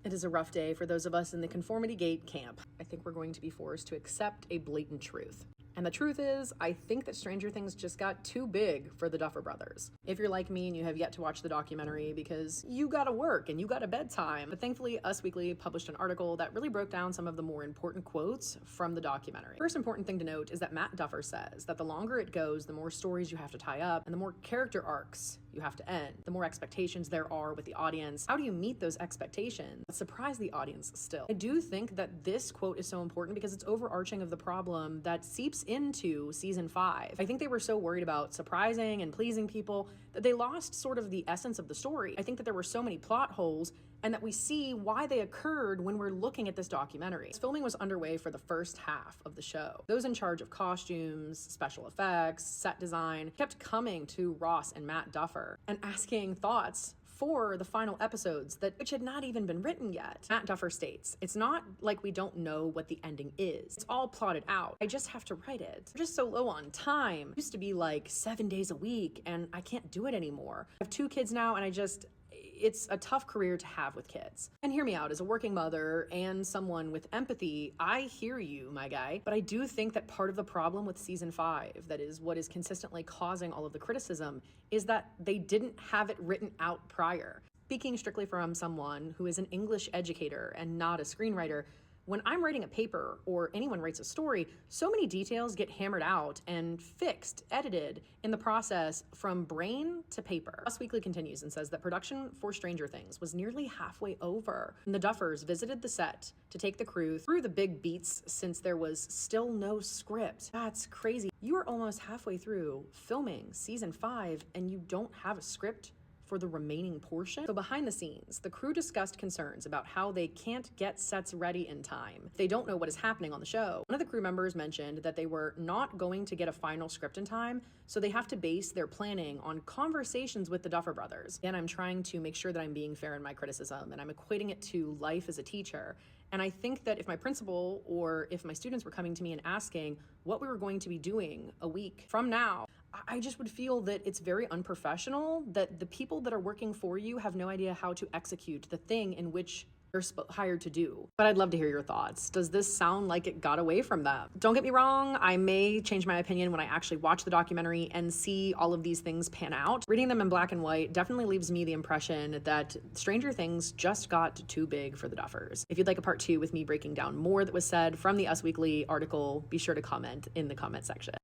It is a rough day for those of us in the conformity gate camp. I think we're going to be forced to accept a blatant truth. And the truth is, I think that Stranger Things just got too big for the Duffer Brothers. If you're like me and you have yet to watch the documentary because you gotta work and you got a bedtime, but thankfully Us Weekly published an article that really broke down some of the more important quotes from the documentary. First important thing to note is that Matt Duffer says that the longer it goes, the more stories you have to tie up and the more character arcs you have to end, the more expectations there are with the audience. How do you meet those expectations but surprise the audience still? I do think that this quote is so important because it's overarching of the problem that seeps into season 5. I think they were so worried about surprising and pleasing people that they lost sort of the essence of the story. I think that there were so many plot holes and that we see why they occurred when we're looking at this documentary. Filming was underway for the first half of the show. Those in charge of costumes, special effects, set design kept coming to Ross and Matt Duffer and asking thoughts for the final episodes which had not even been written yet. Matt Duffer states, "It's not like we don't know what the ending is. It's all plotted out. I just have to write it. We're just so low on time. It used to be like 7 days a week and I can't do it anymore. I have 2 kids now and it's a tough career to have with kids." And hear me out, as a working mother and someone with empathy, I hear you, my guy. But I do think that part of the problem with season 5, that is what is consistently causing all of the criticism, is that they didn't have it written out prior. Speaking strictly from someone who is an English educator and not a screenwriter, when I'm writing a paper or anyone writes a story, so many details get hammered out and fixed, edited in the process from brain to paper. Us Weekly continues and says that production for Stranger Things was nearly halfway over, and the Duffers visited the set to take the crew through the big beats since there was still no script. That's crazy. You are almost halfway through filming season 5 and you don't have a script for the remaining portion. So behind the scenes, the crew discussed concerns about how they can't get sets ready in time. They don't know what is happening on the show. One of the crew members mentioned that they were not going to get a final script in time, so they have to base their planning on conversations with the Duffer Brothers. Again, I'm trying to make sure that I'm being fair in my criticism, and I'm equating it to life as a teacher. And I think that if my principal or if my students were coming to me and asking what we were going to be doing a week from now, I just would feel that it's very unprofessional, that the people that are working for you have no idea how to execute the thing in which they're hired to do. But I'd love to hear your thoughts. Does this sound like it got away from them? Don't get me wrong, I may change my opinion when I actually watch the documentary and see all of these things pan out. Reading them in black and white definitely leaves me the impression that Stranger Things just got too big for the Duffers. If you'd like a part 2 with me breaking down more that was said from the Us Weekly article, be sure to comment in the comment section.